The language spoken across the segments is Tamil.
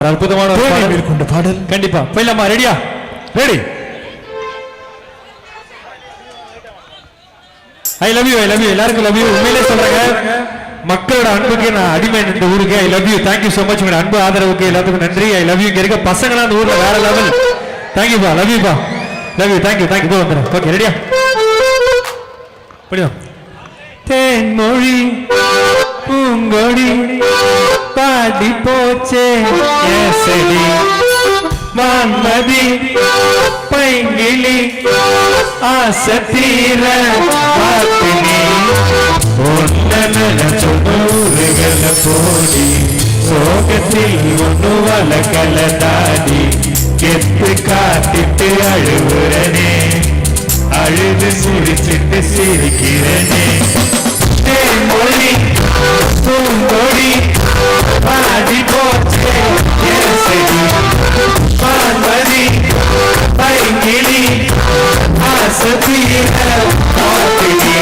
அற்புதமான மேற்கொண்ட பாடல் கண்டிப்பா போயிடலாமா? ரெடியா? Ready. I love you, I love you, எல்லாருக்கும் லவ் யூ. உண்மையிலே சொல்றாங்க, மக்களோட அன்புக்கு நான் அடிமை இந்த ஊருக்கு. I love you, thank you so much. உங்க அன்பு ஆதரவுக்கு எல்லாத்துக்கும் நன்றி. I love you. இங்க இருக்க பசங்களாம் அந்த ஊர்ல வேற லெவல். தேங்க்யூ பா, லவ் யூ பா, லவ் யூ, தேங்க்யூ தேங்க்யூ. போ வந்துடுறேன். ஓகே ரெடியா? படியா. தேன்மொழி பூங்கொடி பாடி போச்சே செடி வான்மதி பைங்கிளி ஆசை தீர பார்த்தினி ஒன்னூறுகள போடி சோகத்தில் ஒன்னு வளக்கல தாடி கெத்து காத்திட்டு அழுவுறனே அழுது சிரிச்சிட்டு சிரிக்கிறனே தேன்மொழி பூங்கொடி பாடி போச்சே செடி பார்வதி பைங்கிளி ஆசை தீர பார்த்தினி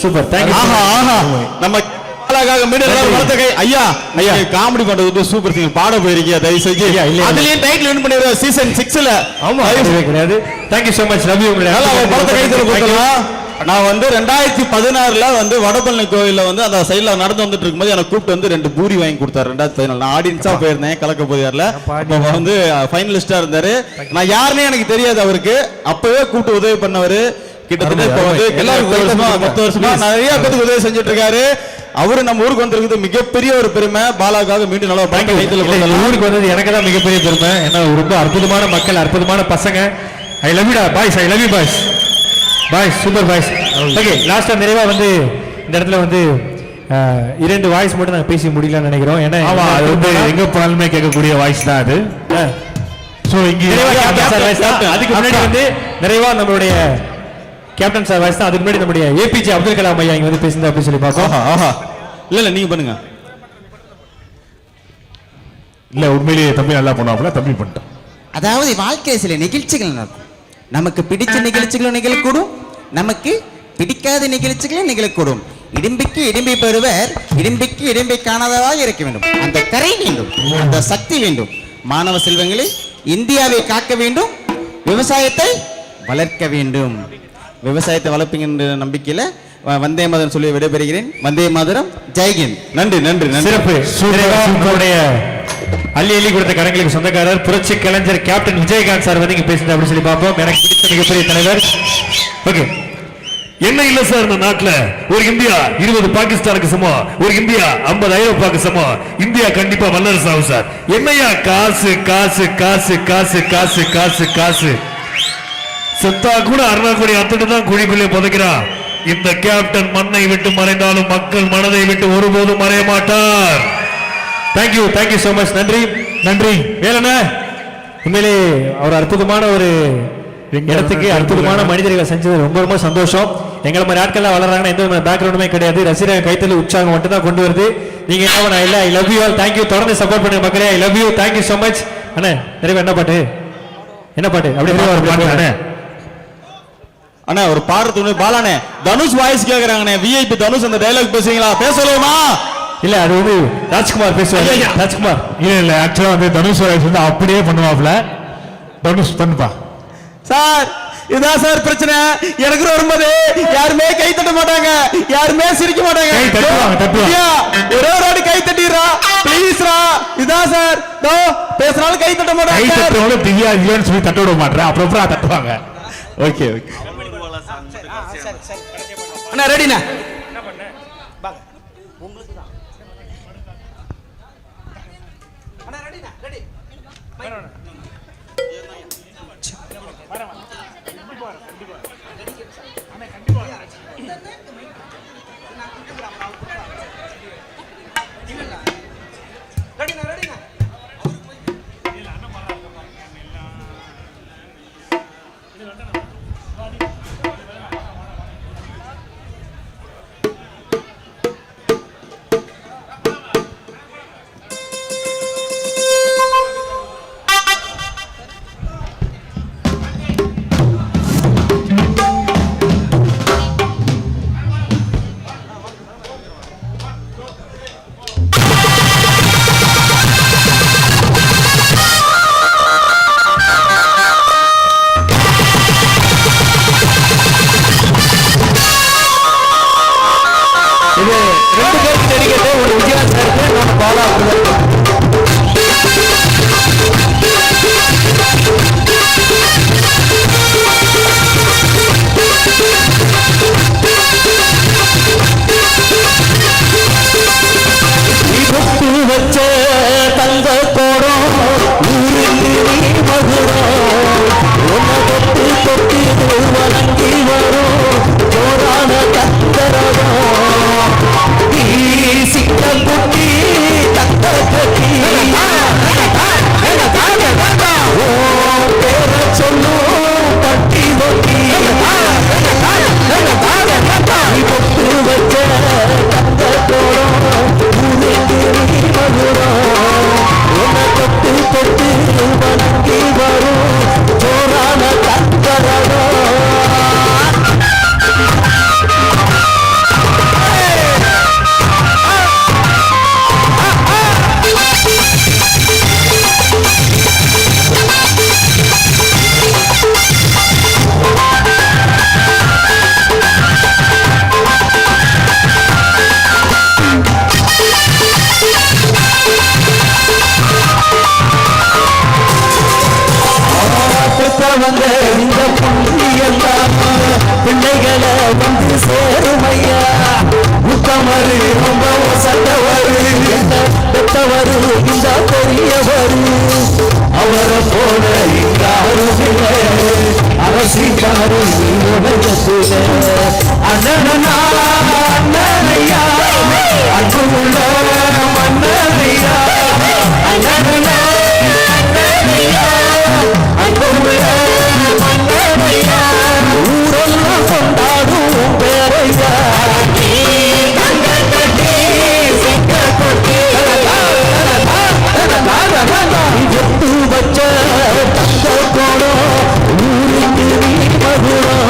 சூப்பர், தேங்க்யூ. ஆஹா ஆஹா, நம்ம அழகாக ஐயா ஐயா காமெடி பண்றது சூப்பர். சிங்கர் பாட போயிருக்கீங்க, தயவு செஞ்சு அதுலயே டைட்டில் வின் பண்ணிடுற சீசன் 6ல. ஆமா கிடையாது. Thank you so much, love you. படத்தை கைதல கொடுக்கலாம். நான் வந்து 2016ல வந்து வடபழனி கோயில்ல வந்து அந்த சைடுல நடந்து வந்துட்டு இருக்கும்போது எனக்கு கூப்பிட்டு வந்து 2 பூரி வாங்கி கொடுத்தாரு. 2014 நான் ஆடியன்ஸா போயிருந்தேன் கலக்க போதியார்ல. அப்ப வந்து ஃபைனலிஸ்டா இருந்தாரு. நான் யாருன்னே எனக்கு தெரியாது அவருக்கு. அப்பவே கூப்பிட்டு உதவி பண்ணவரு. கிட்டத்தட்ட இப்ப வந்து எல்லாரும் 10 வருஷமா நிறைய பேருக்கு உதவி செஞ்சுட்டு இருக்காரு. அவரு நம்ம ஊருக்கு வந்திருக்குது மிகப்பெரிய ஒரு பெருமை. பாலாக்காக மீண்டும் நல்லா ஊருக்கு வந்தது எனக்கு தான் மிகப்பெரிய பெருமை. ஏன்னா ரொம்ப அற்புதமான மக்கள், அற்புதமான பசங்க. I love you boys, I love you boys, boys super boys. Okay லாஸ்டா நிறைவா வந்து இந்த இடத்துல வந்து 2 வாய்ஸ் மட்டும் நாங்கள் பேசி முடியலன்னு நினைக்கிறோம். ஏன்னா அது வந்து எங்க போனாலுமே கேட்கக்கூடிய வாய்ஸ் தான் அது. ஸோ இங்கே அதுக்கு முன்னாடி வந்து நிறைவா நம்மளுடைய கேப்டன் சார் வாய்ஸ் தான். அதுக்கு முன்னாடி நம்முடைய ஏபிஜே அப்துல் கலாம் ஐயா இங்க வந்து பேசுங்க அப்படின்னு சொல்லி பார்ப்போம். ஆஹா இல்ல நீங்க பண்ணுங்க. இல்ல உண்மையிலேயே தம்பி நல்லா பண்ணுவாங்களா? தம்பி பண்ணிட்டோம். அதாவது வாழ்க்கையில் சில நிகழ்ச்சிகள் நடக்கும். நமக்கு பிடிச்ச நிகழ்ச்சிகளும் நிகழக்கூடும், நமக்கு பிடிக்காத நிகழ்ச்சிகளும் நிகழக்கூடும். இடிம்பிக்கு இடிம்பை பெறுவர், இடிம்பிக்கு இடிம்பை காணாததாக இருக்க வேண்டும். அந்த கரை வேண்டும், அந்த சக்தி வேண்டும். மாணவ செல்வங்களை இந்தியாவை காக்க வேண்டும், விவசாயத்தை வளர்க்க வேண்டும். விவசாயத்தை வளர்ப்பீங்க நம்பிக்கையில வந்தே மாதரம் சொல்லி விடைபெறுகிறேன். வந்தே மாதரம், ஜெய்ஹிந்த். நன்றி நன்றி நன்றி. அள்ளி அள்ளி கொடுத்த கரங்களுக்கு சொந்தக்காரர் புரட்சி கலைஞர் கேப்டன் விஜயகாந்த் சார் வந்து இங்க பேசுறது அப்படின்னு சொல்லி பார்ப்போம். எனக்கு பிடித்த மிகப்பெரிய தலைவர். ஓகே என்ன இல்ல சார் இந்த நாட்டுல ஒரு இந்தியா 20 பாகிஸ்தானுக்கு சமம், ஒரு இந்தியா 50 ஐரோப்பாக்கு சமம். இந்தியா கண்டிப்பா வல்லரசு ஆகும் சார். என்னையா காசு காசு காசு காசு காசு காசு காசு செத்தா கூட அருணாக்குடி அத்துட்டு தான் குழிக்குள்ளே புதைக்கிறான். இந்த கேப்டன் மண்ணை விட்டு மறைந்தாலும் மக்கள் மனதை விட்டு ஒருபோதும் மறைய மாட்டார். Thank you so much. நன்றி வேலண்ணே. உண்மையிலே ஒரு அற்புதமான ஒரு இடத்துக்கு அற்புதமான மனிதர்கள் செஞ்சது ரொம்ப சந்தோஷம். எங்களை மாதிரி ஆட்கள்லாம் வளர்றாங்கன்னா எந்த விதமான பேக்ரவுண்டுமே கிடையாது. ரசிகர்கள் கைத்தல் உற்சாகம் மட்டும் தான் கொண்டு வருது. நீங்க என்ன பண்ண இல்ல I love you all. Thank you. தொடர்ந்து சப்போர்ட் பண்ணுங்க மக்களே. I love you. Thank you so much. அண்ணே நிறைய என்ன பாட்டு அப்படியே அண்ணா ஒரு பாடுறது பாலானே தனுஷ் வாய்ஸ் கேக்குறாங்கண்ணே. விஐபி தனுஷ் அந்த டைலாக் பேசுவீங்களா? பேசலாமா? இல்ல அது வந்து ராஜ்குமார் பேசுவாரு. ராஜ்குமார் இல்ல ஆக்சுவலா வந்து தனுஷ் வாய்ஸ் வந்து அப்படியே பண்ணுவாப்ல. தனுஷ் பண்ணுப்பா சார். இதான் சார் பிரச்சனை. எனக்கு வரும்போது யாருமே கை தட்ட மாட்டாங்க, யாருமே சிரிக்க மாட்டாங்க. ஒரே ஒரு ஆடு கை தட்டிடுறா ப்ளீஸ்ரா. இதான் சார் பேசுறாலும் கை தட்ட மாட்டாங்க. திவ்யா இல்லைன்னு சொல்லி தட்ட விட மாட்டேன். அப்புறம் தட்டுவாங்க. ஓகே அண்ணா ரெடிண்ணா. வந்த இந்த புள்ளியெல்லாம் பிள்ளைகளை வந்து சேருமையா. முத்தமரு ரொம்ப சட்டவரு பெற்றவரு இந்த பெரியவரு. அவரை போல இங்காரும் அரசிக்காரு உலகத்துல அண்ணனா அண்ணனையா அன்புள்ள மன்னனையா அண்ணனா ஊரெல்லாம் கொண்டாடும் பேரையா. எட்டு வச்ச தங்க கோடம் ஊருக்கு மகுடம்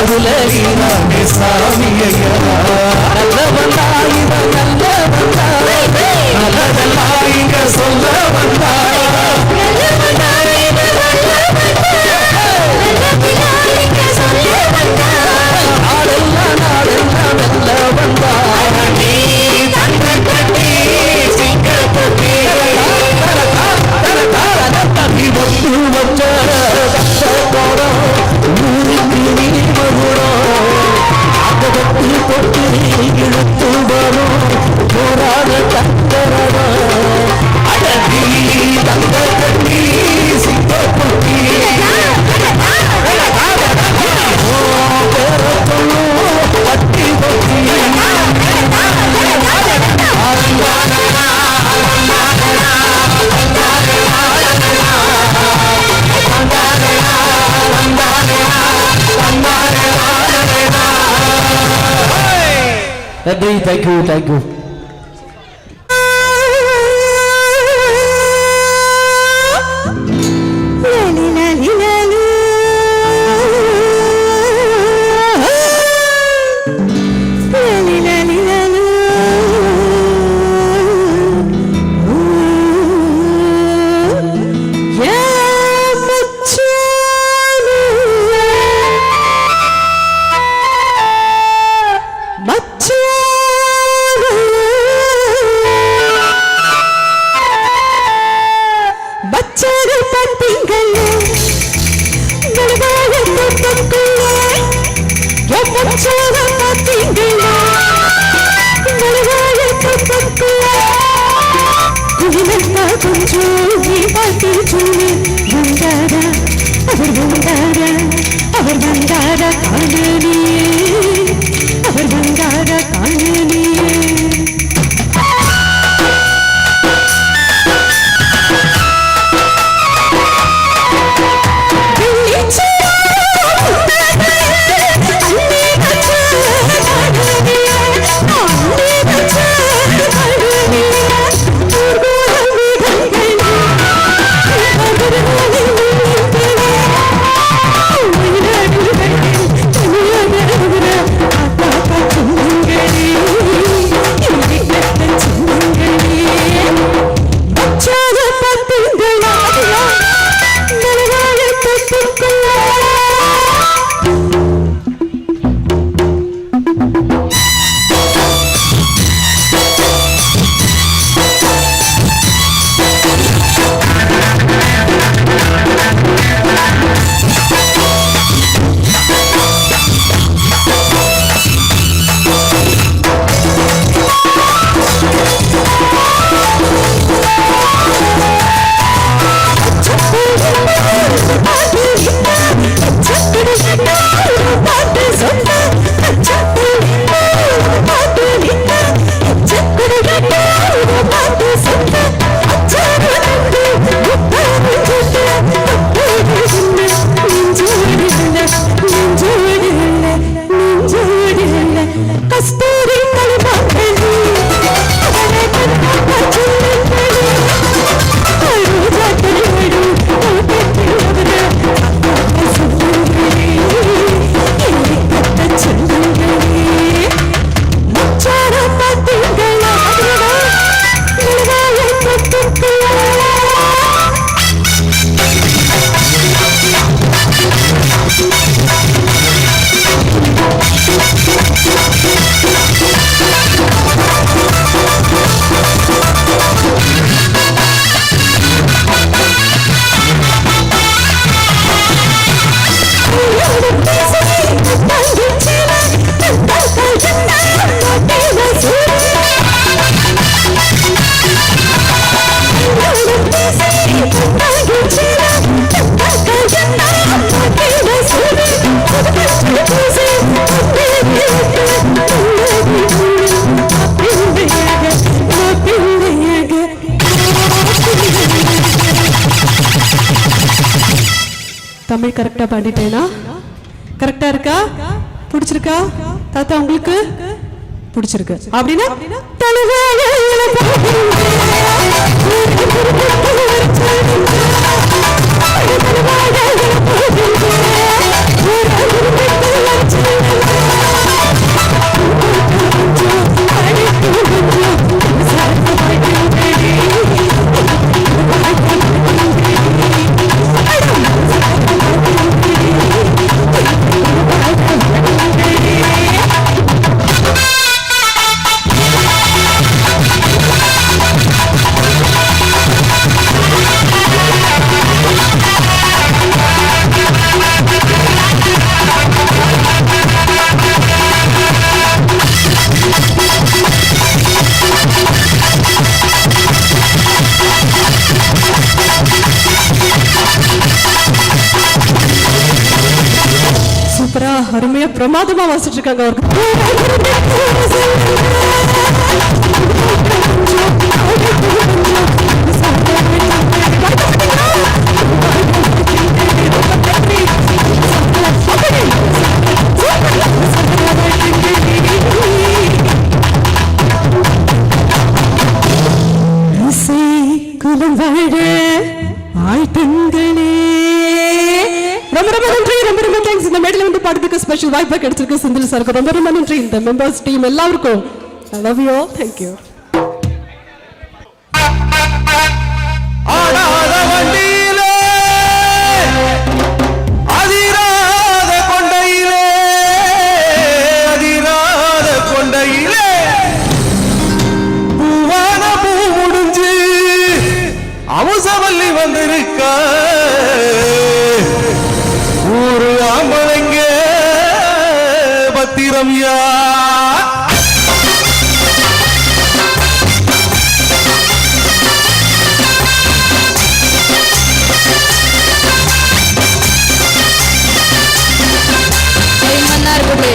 அதுல நீரானே சாமி ஐயா நல்ல வந்தா இவன் நல்ல வந்தா நல்லதெல்லாம் இங்க சொல்ல வந்தா நாடெல்லாம் நாடெல்லாம் நல்ல வந்தா நீ தங்க கட்டி சிங்க கட்டி தண்ணி ஒத்து வச்ச போறோம் ஊருக்கு நீ மகுடம் அந்த தொட்டு தொட்டு இழுத்து வரும் போராட தங்கரடம் அடவி தங்க கட்டி சிங்க கட்டி பட்டி பட்டி நன்றி. Thank you thank you. தமிழ் கரெக்டா பாடிட்டேனா? கரெக்டா இருக்கா? பிடிச்சிருக்கா? தாத்தா உங்களுக்கு பிடிச்சிருக்கு அப்படின்னா சூப்பரா அருமையா பிரமாதமா வாசிட்டு இருக்காங்க அவருக்கு. குலம் வாழ ஆய் பெண்களே. ரொம்ப ரொம்ப நன்றி, ரொம்ப ரொம்ப தேங்க்ஸ். இந்த மேடையில வந்து பாடுறதுக்கு ஸ்பெஷல் வாய்ப்பா கிடைச்சிருக்கு செந்தில் சாருக்கு ரொம்ப ரொம்ப நன்றி. இந்த மெம்பர்ஸ் டீம் எல்லாருக்கும் I love you, thank you. ஆடாத வண்டியிலே அதிராத கொண்டையிலே அதிராத கொண்டையிலே பூவான பூ முடிஞ்சு அமுசவல்லி வந்திருக்க ஊரு ஆம்பளைங்க பத்திரம்யா.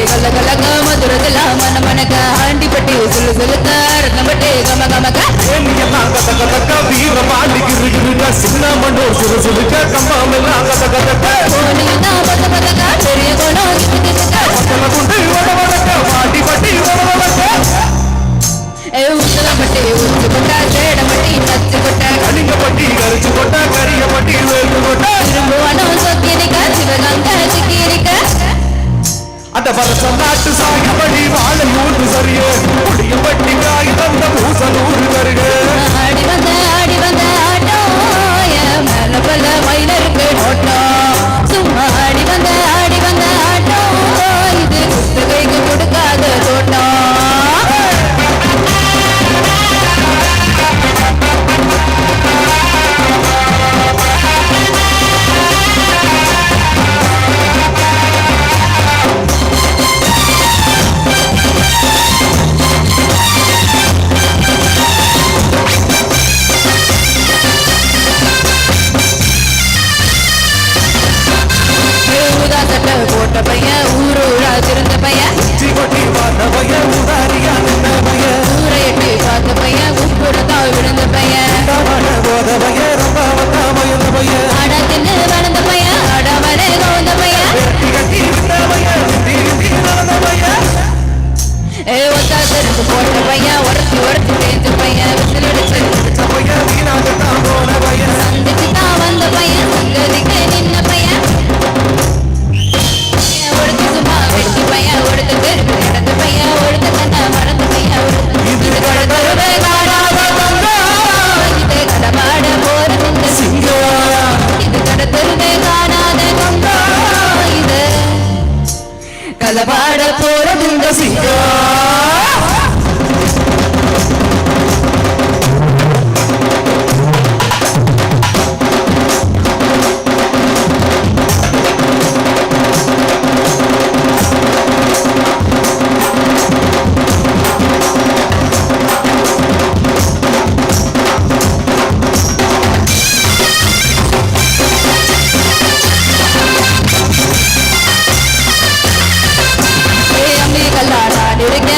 கலகலக மதுரதல மன மனக ஆண்டிப்பட்டி சொல்லு சொல்லுக்க ரத்னப்பட்டி கம கமக எல்லாம் கத கதக்க வீர பாண்டி கிருகிருக்க சின்ன மண்டோர் சுரு சுருக்க கம்பாமெல்லாம் கத கதக்க கோணினா பத பதக பெரிய கோணம் கிட்ட பத்தல குண்டு வட வடக்க பாட்டி பட்டி வட வடக்க உச்சலப்பட்டி உச்சு கொட்ட சேடப்பட்டி நச்சு கொட்ட கடிங்க பட்டி கரிச்சு கொட்ட கரிய பட்டி வேறு கொட்ட திரும்புவனம் சொத்திரிக்க சிவகங்க சிக்கிரிக்க அந்த பரசம் நாட்டு சாயபடி வாழை ஊட்டு சரியே முடிய பட்டி காய் தந்த பூசலூர் வருக ஆடி வந்த ஆட்டம் மேல பல மயிலருக்கு நோட்டம் சும்மா ஆடி வந்த ஆட்டம் இது குத்தகைக்கு கொடுக்காத தோட்டம். போட்ட பையன் ஊரூரா திருந்த பையன் கொட்டி வாட்ட பையன் உதாரியா நின்ன பையன் ஊரை எட்டி பார்த்த பையன் உப்புறதா விழுந்த பையன் போத பையன் ரொம்ப வந்தா பயந்த பையன் ஆட தின்னு வளர்ந்த பையன் ஆடாமலே கவுந்த பையன் கட்டி கட்டி விட்ட பையன் தீ நடந்த பையன் ஒத்தா தெரிந்து போட்ட பையன் உரத்தி தேஞ்ச பையன் விசிலடிச்சு பையன் வீணாகத்தான் போன பையன் சந்திச்சு தான் வந்த பையன் சங்கதிக்கு நின்ன பையன் ஒடுத்து சும்மா வெட்டி பையன் ஒடுத்து தெருக்கு கிடந்த பையன் ஒடுத்து தன்ன மறந்த பையன் இது கடத்தருவே காணாத இது கடமாட போறதுங்க இது கடத்தருவே காணாத கங்கா இது கலபாட போறதுங்க சிங்கா.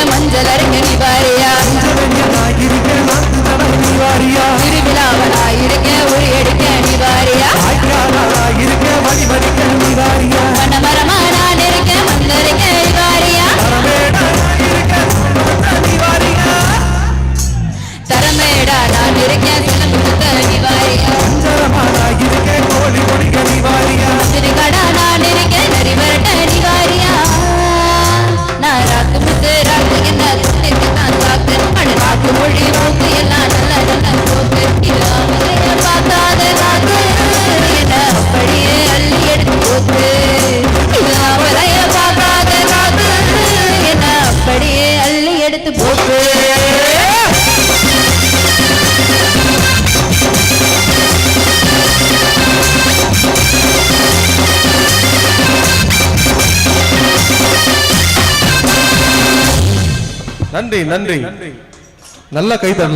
மஞ்சள் அருங்க நீ வாரியா திருவிழாவனா இருக்க ஒரு எடுக்க நீ வாரியா மனமரமா நான் இருக்க மந்தரிக்க நீ வாரியா தரமேடா நான் இருக்க சிலம்புத்த நீ வாரியா திருக்கடா நான் இருக்க நரிவரட்ட நீ வாரியா நான் ராக்கு முத்து ராக்கு என்ன துணிக்கு நான் சாக்கு மணி ராக்கு மொழி மூக்கு எல்லாம் நல்ல நல்ல போக்கு இல்லாமலைய பார்க்காத ராக்கு என்ன அப்படியே அள்ளி எடுத்து போக்கு இல்லாமலைய பார்க்காத ராக்கு என்ன அப்படியே அள்ளி எடுத்து போக்கு. நன்றி நன்றி நல்ல கை தரலாம்.